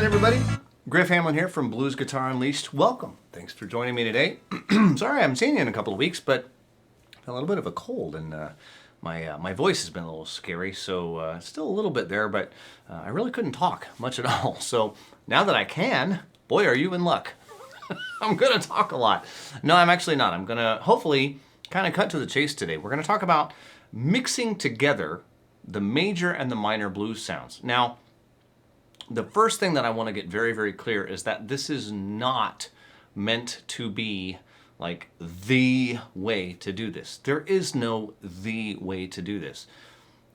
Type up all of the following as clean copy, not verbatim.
morning, everybody. Griff Hamlin here from Blues Guitar Unleashed. Welcome. Thanks for joining me today. Sorry I haven't seen you in a couple of weeks, but I had a little bit of a cold and my voice has been a little scary, so still a little bit there, but I really couldn't talk much at all. So now that I can, boy, are you in luck. I'm going to talk a lot. No, I'm actually not. I'm going to hopefully kind of cut to the chase today. We're going to talk about mixing together the major and the minor blues sounds. Now, the first thing that I want to get very, very clear is that this is not meant to be like the way to do this. There is no the way to do this.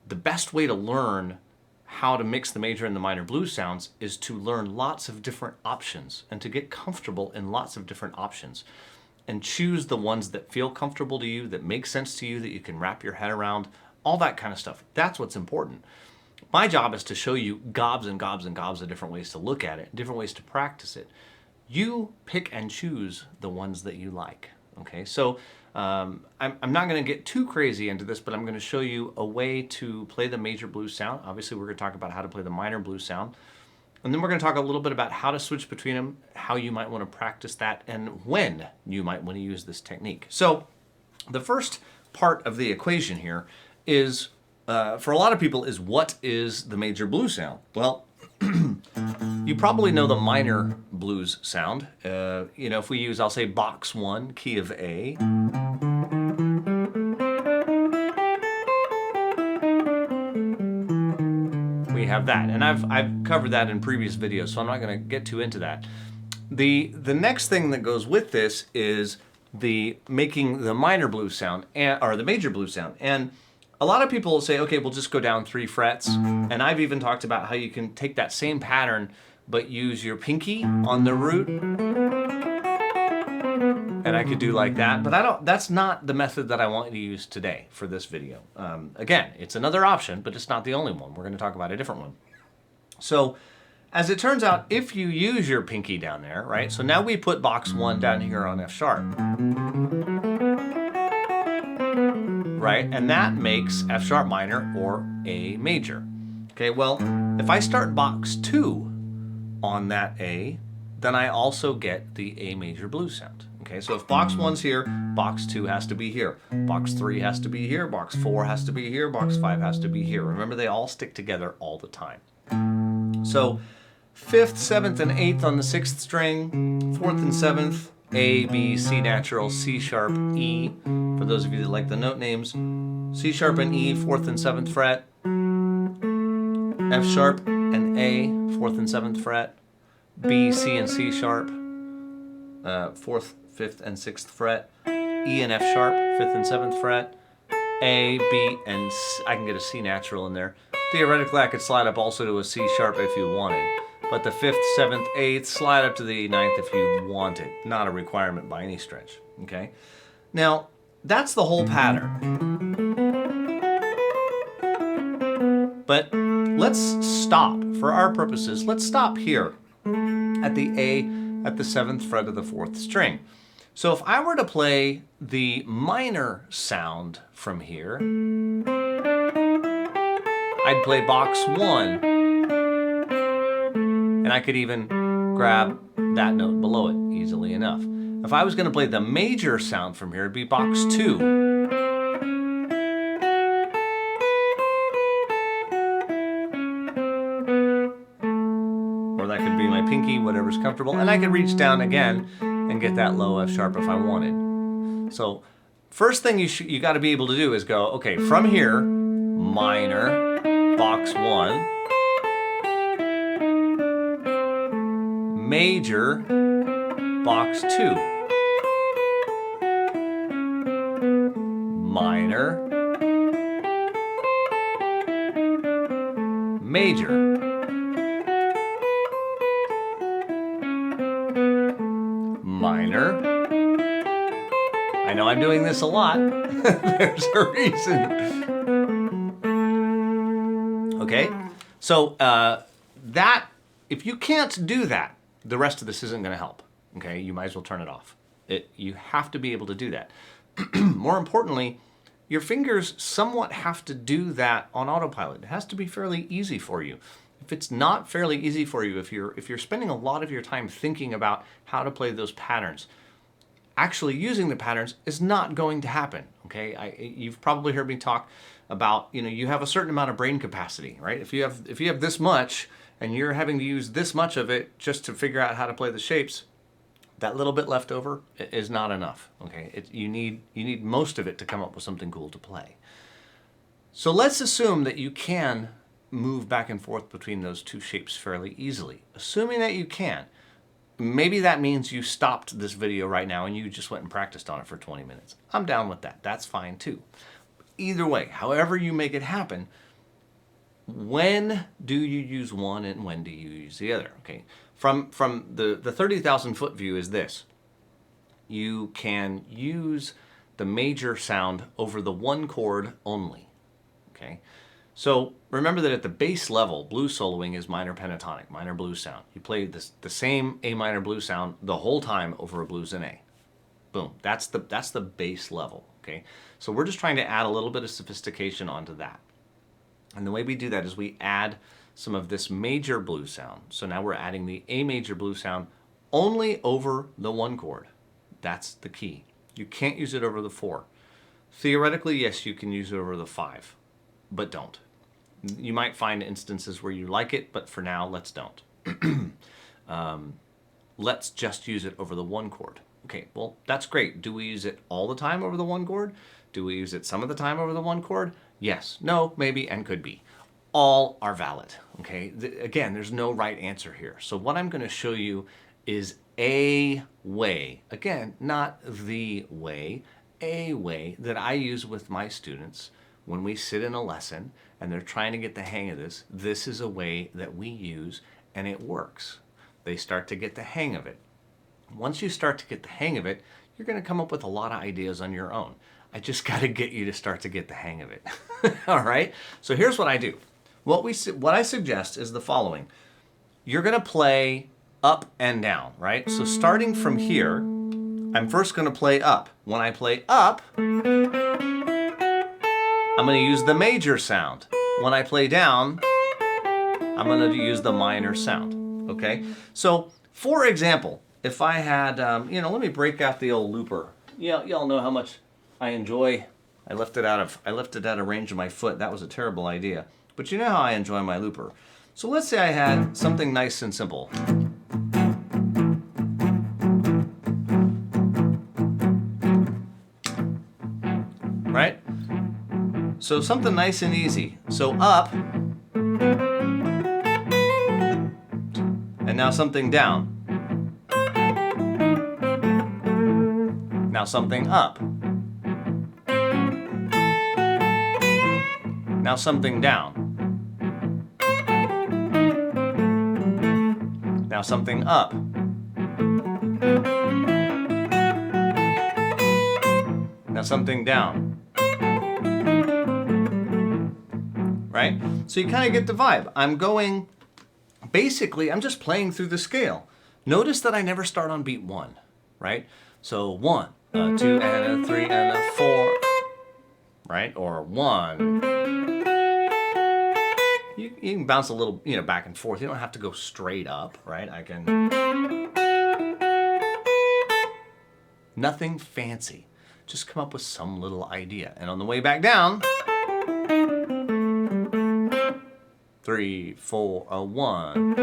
The best way to learn how to mix the major and the minor blues sounds is to learn lots of different options and to get comfortable in lots of different options and choose the ones that feel comfortable to you, that make sense to you, that you can wrap your head around, all that kind of stuff. That's what's important. My job is to show you gobs and gobs and gobs of different ways to look at it, different ways to practice it. You pick and choose the ones that you like. Okay, so I'm not going to get too crazy into this, but I'm going to show you a way to play the major blues sound. Obviously, we're going to talk about how to play the minor blues sound. And then we're going to talk a little bit about how to switch between them, how you might want to practice that, and when you might want to use this technique. So the first part of the equation here is, for a lot of people, is what is the major blues sound? Well, you probably know the minor blues sound. If we use, I'll say box 1, key of A. We have that, and I've covered that in previous videos, so I'm not going to get too into that. The next thing that goes with this is making the minor blues sound, or the major blues sound. And a lot of people will say, okay, we'll just go down 3 frets. And I've even talked about how you can take that same pattern, but use your pinky on the root. And I could do like that, but that's not the method that I want you to use today for this video. Again, it's another option, but it's not the only one. We're going to talk about a different one. So, as it turns out, if you use your pinky down there, right? So now we put box 1 down here on F sharp. Right? And that makes F sharp minor or A major. Okay, well, if I start box 2 on that A, then I also get the A major blues sound. Okay, so if box 1's here, box 2 has to be here. Box 3 has to be here, box 4 has to be here, box 5 has to be here. Remember, they all stick together all the time. So 5th, 7th, and 8th on the 6th string, 4th and 7th, A, B, C natural, C sharp, E. For those of you that like the note names, C sharp and E, 4th and 7th fret, F sharp and A, 4th and 7th fret, B, C, and C sharp, 4th, 5th, and 6th fret, E and F sharp, 5th and 7th fret, A, B, and C. I can get a C natural in there. Theoretically, I could slide up also to a C sharp if you wanted. But the 5th, 7th, 8th, slide up to the 9th if you want it. Not a requirement by any stretch, okay? Now, that's the whole pattern. But let's stop, for our purposes, let's stop here at the A at the 7th fret of the 4th string. So if I were to play the minor sound from here, I'd play box 1. And I could even grab that note below it easily enough. If I was going to play the major sound from here, it'd be box 2. Or that could be my pinky, whatever's comfortable. And I could reach down again and get that low F sharp if I wanted. So first thing you got to be able to do is go, okay, from here, minor, box 1. Major, box 2. Minor, major, minor. I know I'm doing this a lot. There's a reason. Okay, so if you can't do that, the rest of this isn't going to help. Okay, you might as well turn it off. You have to be able to do that. More importantly, your fingers somewhat have to do that on autopilot. It has to be fairly easy for you. If it's not fairly easy for you, if you're spending a lot of your time thinking about how to play those patterns, actually using the patterns is not going to happen. Okay, you've probably heard me talk about, you have a certain amount of brain capacity, right? If you have this much and you're having to use this much of it just to figure out how to play the shapes, that little bit left over is not enough. Okay, you need most of it to come up with something cool to play. So let's assume that you can move back and forth between those two shapes fairly easily. Assuming that you can, maybe that means you stopped this video right now and you just went and practiced on it for 20 minutes. I'm down with that. That's fine too. Either way, however you make it happen, when do you use one and when do you use the other? Okay, from the 30,000 foot view is this. You can use the major sound over the one chord only. Okay, so remember that at the base level, blues soloing is minor pentatonic, minor blues sound. You play the same A minor blues sound the whole time over a blues in A. Boom, that's the base level. Okay, so we're just trying to add a little bit of sophistication onto that. And the way we do that is we add some of this major blues sound. So now we're adding the A major blues sound only over the one chord. That's the key. You can't use it over the 4. Theoretically, yes, you can use it over the 5, but don't. You might find instances where you like it, but for now, let's don't. Let's just use it over the one chord. Okay, well, that's great. Do we use it all the time over the one chord? Do we use it some of the time over the one chord? Yes, no, maybe, and could be. All are valid, okay? Again, there's no right answer here. So what I'm going to show you is a way, again, not the way, a way that I use with my students when we sit in a lesson and they're trying to get the hang of this. This is a way that we use and it works. They start to get the hang of it. Once you start to get the hang of it, you're going to come up with a lot of ideas on your own. I just got to get you to start to get the hang of it. All right? So here's what I do. What I suggest is the following. You're going to play up and down, right? So starting from here, I'm first going to play up. When I play up, I'm going to use the major sound. When I play down, I'm going to use the minor sound. Okay? So, for example, if I had, let me break out the old looper. Y'all know how much I enjoy. I left it out of range of my foot. That was a terrible idea. But you know how I enjoy my looper. So let's say I had something nice and simple. Right? So something nice and easy. So up, and now something down. Now something up. Now something down. Now something up. Now something down. Right? So you kind of get the vibe. I'm just playing through the scale. Notice that I never start on beat 1, right? So 1, a 2, and a 3, and a 4, right? Or 1. You can bounce a little, back and forth. You don't have to go straight up, right? I can... Nothing fancy. Just come up with some little idea. And on the way back down... 3, 4, a 1.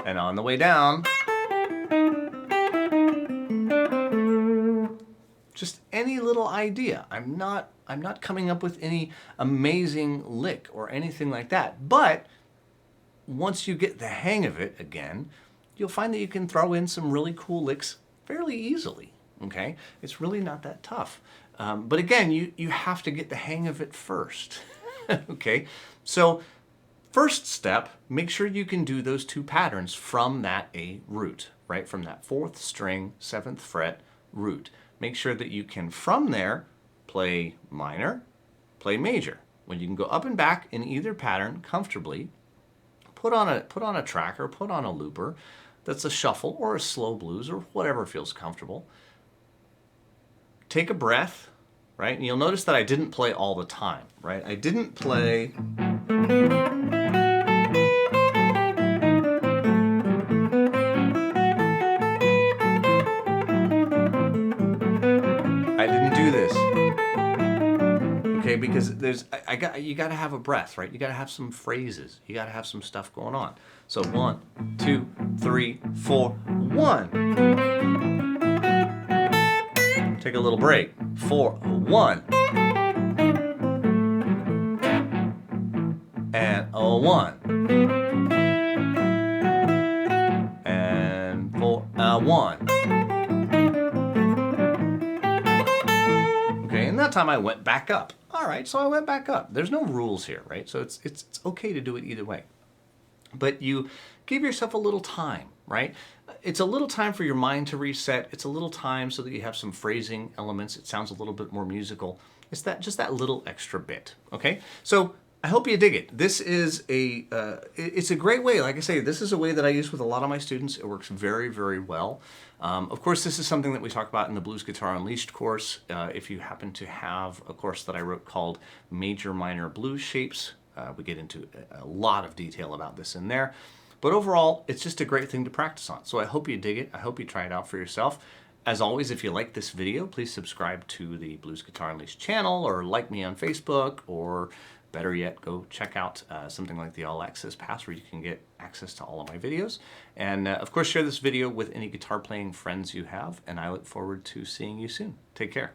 And on the way down... Just any little idea. I'm not coming up with any amazing lick or anything like that. But once you get the hang of it again, you'll find that you can throw in some really cool licks fairly easily. Okay? It's really not that tough. But again, you have to get the hang of it first. Okay? So first step, make sure you can do those 2 patterns from that A root, right? From that 4th string, 7th fret root. Make sure that you can, from there, play minor, play major. When you can go up and back in either pattern comfortably, put on a tracker, put on a looper that's a shuffle or a slow blues or whatever feels comfortable. Take a breath, right? And you'll notice that I didn't play all the time, right? I didn't play... I didn't do this. Okay, because you got to have a breath, right? You got to have some phrases. You got to have some stuff going on. So 1, 2, 3, 4, 1. Take a little break. 4, 1. And a 1. And 4, 1. Okay, and that time I went back up. All right, so I went back up. There's no rules here, right? So it's okay to do it either way. But you give yourself a little time, right? It's a little time for your mind to reset. It's a little time so that you have some phrasing elements. It sounds a little bit more musical. It's just that little extra bit, okay? So I hope you dig it. This is it's a great way. Like I say, this is a way that I use with a lot of my students. It works very, very well. Of course, this is something that we talk about in the Blues Guitar Unleashed course. If you happen to have a course that I wrote called Major Minor Blues Shapes, we get into a lot of detail about this in there. But overall, it's just a great thing to practice on. So I hope you dig it. I hope you try it out for yourself. As always, if you like this video, please subscribe to the Blues Guitar Unleashed channel, or like me on Facebook, or better yet, go check out something like the All Access Pass, where you can get access to all of my videos. And of course, share this video with any guitar playing friends you have, and I look forward to seeing you soon. Take care.